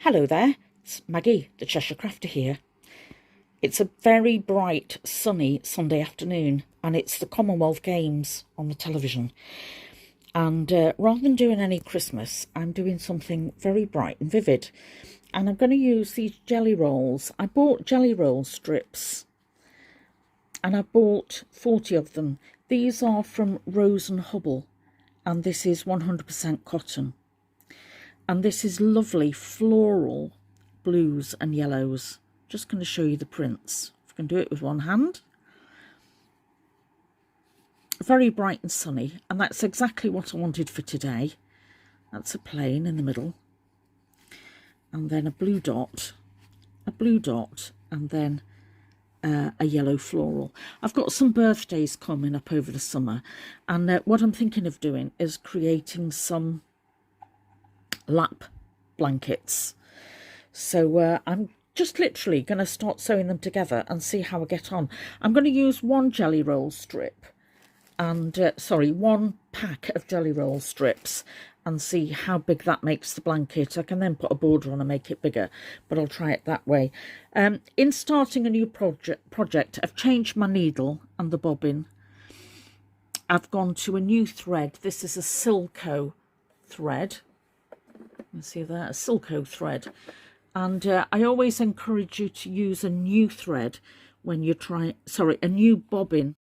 Hello there, it's Maggie, the Cheshire Crafter here. It's a very bright, sunny Sunday afternoon, and it's the Commonwealth Games on the television. And rather than doing any Christmas, I'm doing something very bright and vivid. And I'm going to use these jelly rolls. I bought jelly roll strips, and I bought 40 of them. These are from Rose Hubble, and this is 100% cotton. And this is lovely floral blues and yellows. Just going to show you the prints. If I can do it with one hand. Very bright and sunny, and that's exactly what I wanted for today. That's a plain in the middle, and then a blue dot, and then a yellow floral. I've got some birthdays coming up over the summer, and what I'm thinking of doing is creating some lap blankets. So I'm just literally going to start sewing them together and see how I get on. I'm going to use one jelly roll strip and one pack of jelly roll strips and see how big that makes the blanket. I can then put a border on and make it bigger, but I'll try it that way. In starting a new project, I've changed my needle and the bobbin. I've gone to a new thread. This is a Silco thread. You see that, a Silco thread. And I always encourage you to use a new thread when you're a new bobbin.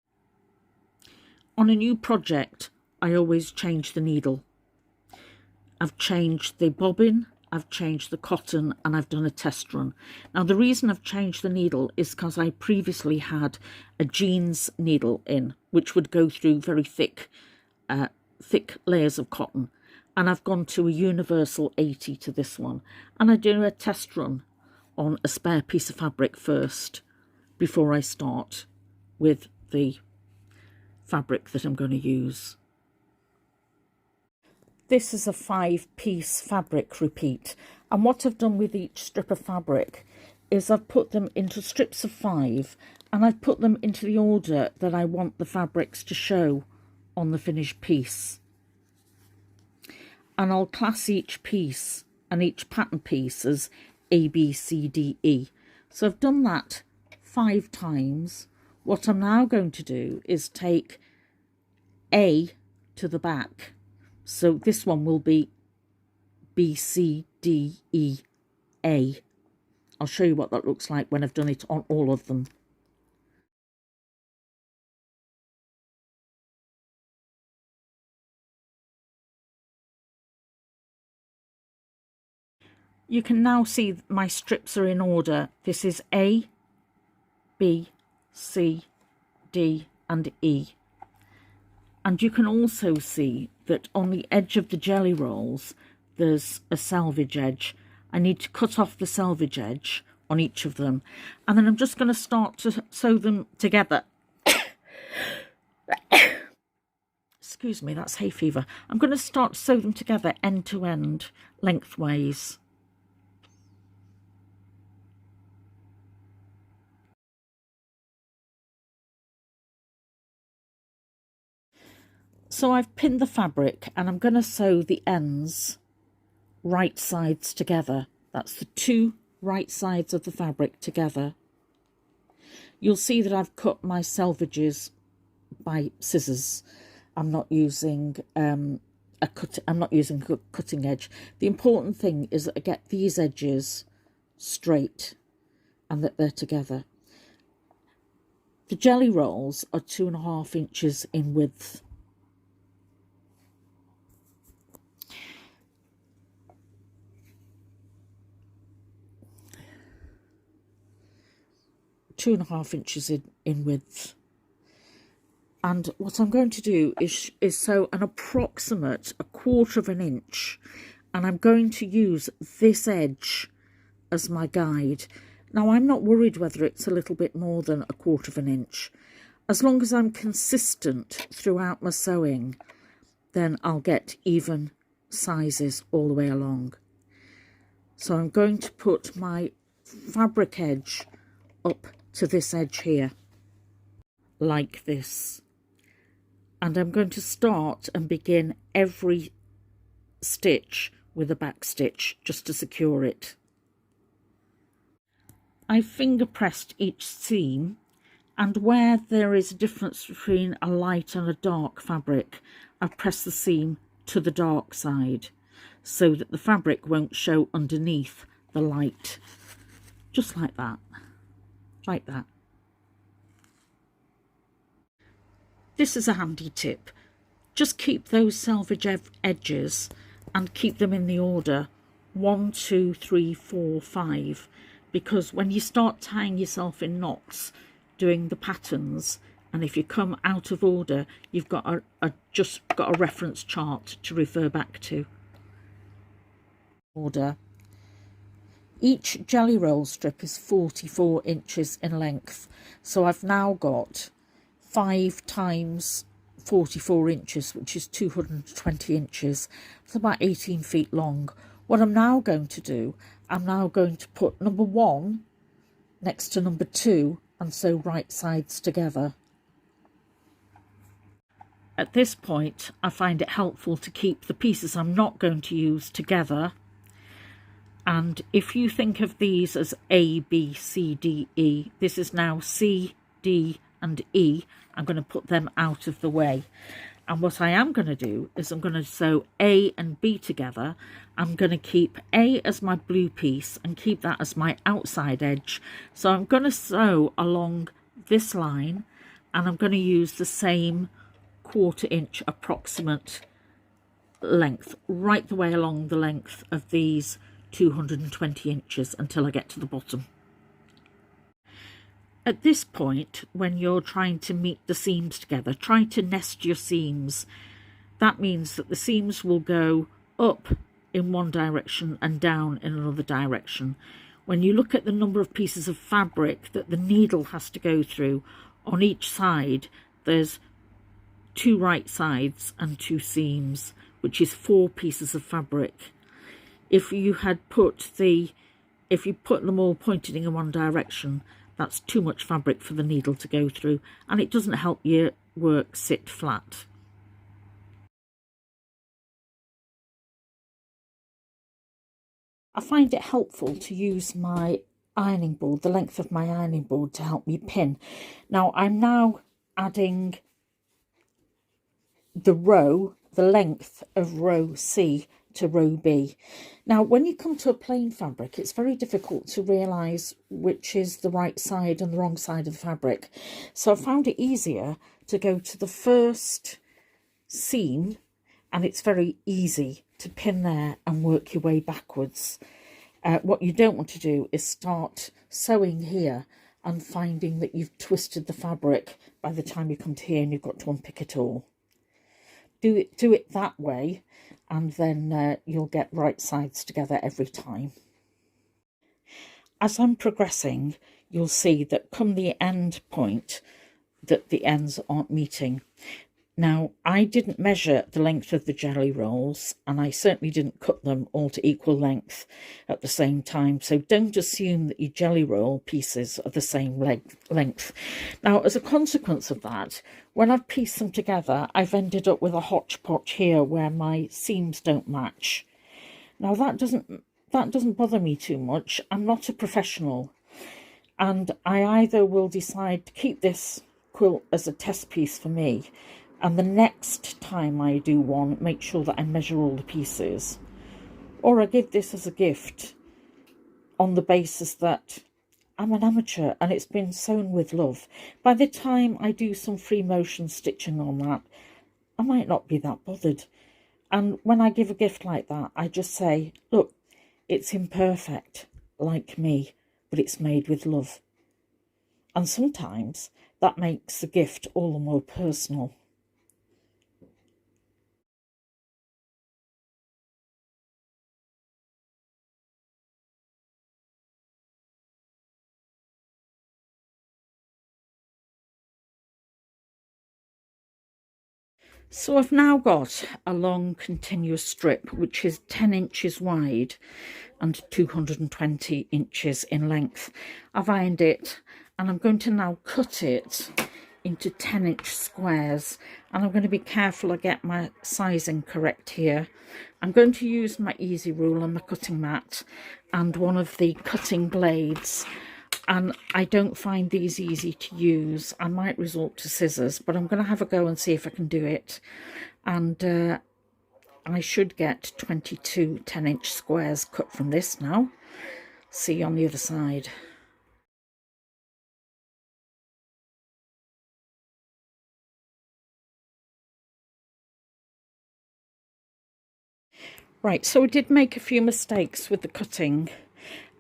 On a new project, I always change the needle. I've changed the bobbin, I've changed the cotton, and I've done a test run. Now, the reason I've changed the needle is because I previously had a jeans needle in, which would go through very thick layers of cotton. And I've gone to a universal 80 to this one. And I do a test run on a spare piece of fabric first before I start with the fabric that I'm going to use. This is a 5-piece fabric repeat. And what I've done with each strip of fabric is I've put them into strips of 5, and I've put them into the order that I want the fabrics to show on the finished piece. And I'll class each piece and each pattern piece as A, B, C, D, E. So I've done that 5 times. What I'm now going to do is take A to the back. So this one will be B, C, D, E, A. I'll show you what that looks like when I've done it on all of them. You can now see my strips are in order. This is A, B, C, D and E. And you can also see that on the edge of the jelly rolls there's a selvage edge. I need to cut off the selvage edge on each of them, and then I'm just going to start to sew them together. Excuse me, that's hay fever. I'm going to start to sew them together end to end, lengthways. So I've pinned the fabric, and I'm going to sew the ends right sides together. That's the 2 right sides of the fabric together. You'll see that I've cut my selvedges by scissors. I'm not using I'm not using a cutting edge. The important thing is that I get these edges straight and that they're together. The jelly rolls are 2.5 inches in width. Two and a half inches in width. And what I'm going to do is sew an approximate 1/4 of an inch, and I'm going to use this edge as my guide. Now, I'm not worried whether it's a little bit more than 1/4 of an inch. As long as I'm consistent throughout my sewing, then I'll get even sizes all the way along. So I'm going to put my fabric edge up to this edge here, like this. And I'm going to start and begin every stitch with a back stitch just to secure it. I finger pressed each seam, and where there is a difference between a light and a dark fabric, I've pressed the seam to the dark side so that the fabric won't show underneath the light. Just like that, like that. This is a handy tip. Just keep those selvage edges and keep them in the order 1, 2, 3, 4, 5, because when you start tying yourself in knots doing the patterns, and if you come out of order, you've got just got a reference chart to refer back to. Order. Each jelly roll strip is 44 inches in length, so I've now got 5 times 44 inches, which is 220 inches. It's about 18 feet long. What I'm now going to do, I'm now going to put number 1 next to number 2 and sew right sides together. At this point, I find it helpful to keep the pieces I'm not going to use together. And if you think of these as A, B, C, D, E, this is now C, D and E. I'm going to put them out of the way. And what I am going to do is I'm going to sew A and B together. I'm going to keep A as my blue piece and keep that as my outside edge. So I'm going to sew along this line, and I'm going to use the same 1/4 inch approximate length right the way along the length of these 220 inches until I get to the bottom. At this point, when you're trying to meet the seams together, try to nest your seams. That means that the seams will go up in one direction and down in another direction. When you look at the number of pieces of fabric that the needle has to go through on each side, there's 2 right sides and 2 seams, which is 4 pieces of fabric. If you put them all pointed in one direction, that's too much fabric for the needle to go through, and it doesn't help your work sit flat. I find it helpful to use my ironing board, the length of my ironing board, to help me pin. Now I'm now adding the length of row C to row B. Now when you come to a plain fabric, it's very difficult to realise which is the right side and the wrong side of the fabric. So I found it easier to go to the first seam, and it's very easy to pin there and work your way backwards. What you don't want to do is start sewing here and finding that you've twisted the fabric by the time you come to here and you've got to unpick it all. Do it that way, and then you'll get right sides together every time. As I'm progressing, you'll see that come the end point that the ends aren't meeting. Now, I didn't measure the length of the jelly rolls, and I certainly didn't cut them all to equal length at the same time, so don't assume that your jelly roll pieces are the same length. Now, as a consequence of that, when I've pieced them together, I've ended up with a hodgepodge here where my seams don't match. Now, that doesn't bother me too much. I'm not a professional, and I either will decide to keep this quilt as a test piece for me, and the next time I do one, make sure that I measure all the pieces, or I give this as a gift on the basis that I'm an amateur and it's been sewn with love. By the time I do some free motion stitching on that, I might not be that bothered. And when I give a gift like that, I just say, look, it's imperfect, like me, but it's made with love. And sometimes that makes the gift all the more personal. So I've now got a long continuous strip which is 10 inches wide and 220 inches in length. I've ironed it, and I'm going to now cut it into 10-inch squares, and I'm going to be careful I get my sizing correct here. I'm going to use my easy rule and my cutting mat and one of the cutting blades, and I don't find these easy to use. I might resort to scissors, but I'm going to have a go and see if I can do it. And I should get 22 10-inch squares cut from this now. See you on the other side. Right, so I did make a few mistakes with the cutting.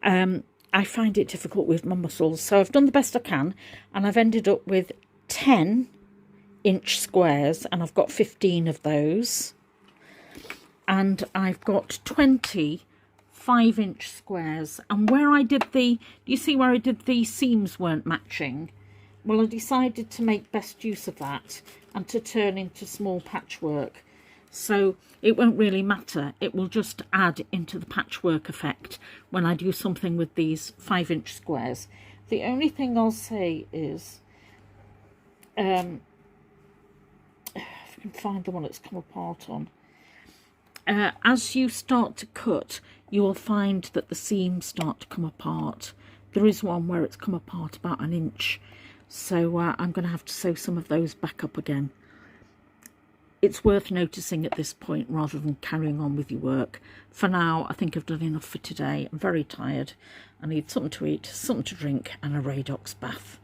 I find it difficult with my muscles, so I've done the best I can, and I've ended up with 10-inch squares, and I've got 15 of those. And I've got 20 5-inch squares, and where I did the, you see where I did the seams weren't matching? Well, I decided to make best use of that and to turn into small patchwork. So it won't really matter, it will just add into the patchwork effect when I do something with these 5-inch squares. The only thing I'll say is, if I can find the one that's come apart on, as you start to cut, you will find that the seams start to come apart. There is one where it's come apart about 1 inch, so I'm going to have to sew some of those back up again. It's worth noticing at this point rather than carrying on with your work. For now, I think I've done enough for today. I'm very tired. I need something to eat, something to drink, and a Radox bath.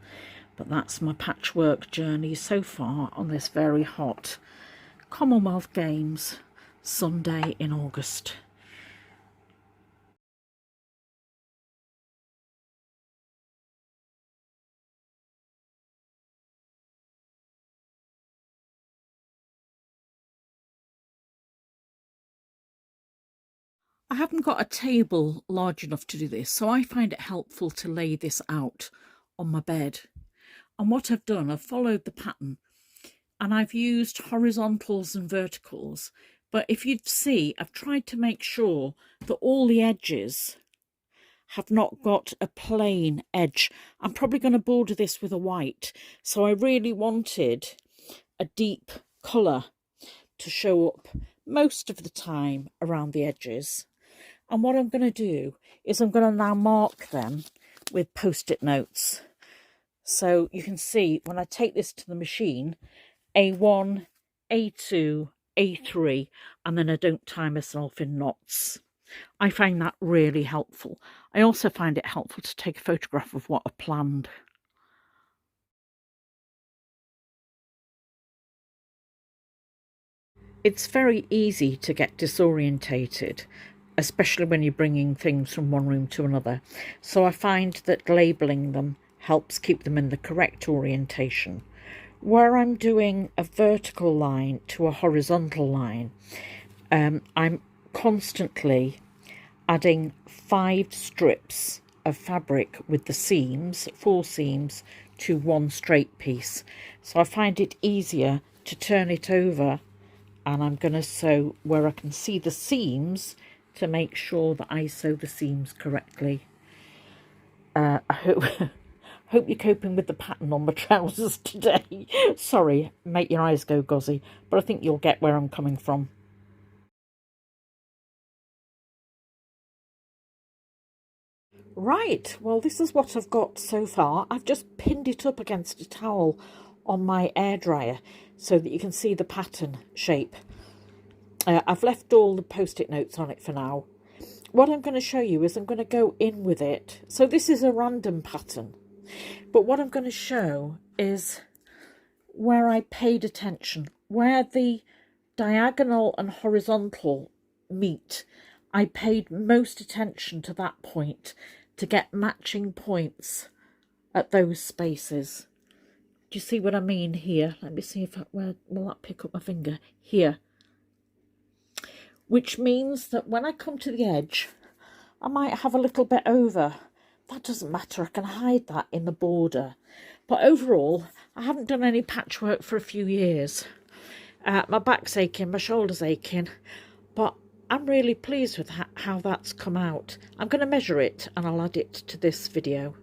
But that's my patchwork journey so far on this very hot Commonwealth Games Sunday in August. I haven't got a table large enough to do this, so I find it helpful to lay this out on my bed. And what I've done, I've followed the pattern, and I've used horizontals and verticals. But if you'd see, I've tried to make sure that all the edges have not got a plain edge. I'm probably going to border this with a white, so I really wanted a deep colour to show up most of the time around the edges. And what I'm going to do is I'm going to now mark them with post-it notes. So you can see when I take this to the machine, A1, A2, A3, and then I don't tie myself in knots. I find that really helpful. I also find it helpful to take a photograph of what I've planned. It's very easy to get disorientated, especially when you're bringing things from one room to another. So I find that labelling them helps keep them in the correct orientation. Where I'm doing a vertical line to a horizontal line, I'm constantly adding 5 strips of fabric with the seams, 4 seams, to one straight piece. So I find it easier to turn it over, and I'm going to sew where I can see the seams to make sure that I sew the seams correctly. I hope you're coping with the pattern on my trousers today. Sorry, make your eyes go gozzy, but I think you'll get where I'm coming from. Right, well, this is what I've got so far. I've just pinned it up against a towel on my air dryer so that you can see the pattern shape. I've left all the post-it notes on it for now. What I'm going to show you is I'm going to go in with it. So this is a random pattern, but what I'm going to show is where I paid attention, where the diagonal and horizontal meet. I paid most attention to that point to get matching points at those spaces. Do you see what I mean here? Let me see if where will that pick up my finger? Here. Which means that when I come to the edge, I might have a little bit over. That doesn't matter, I can hide that in the border. But overall, I haven't done any patchwork for a few years. My back's aching, my shoulder's aching, but I'm really pleased with how that's come out. I'm going to measure it and I'll add it to this video.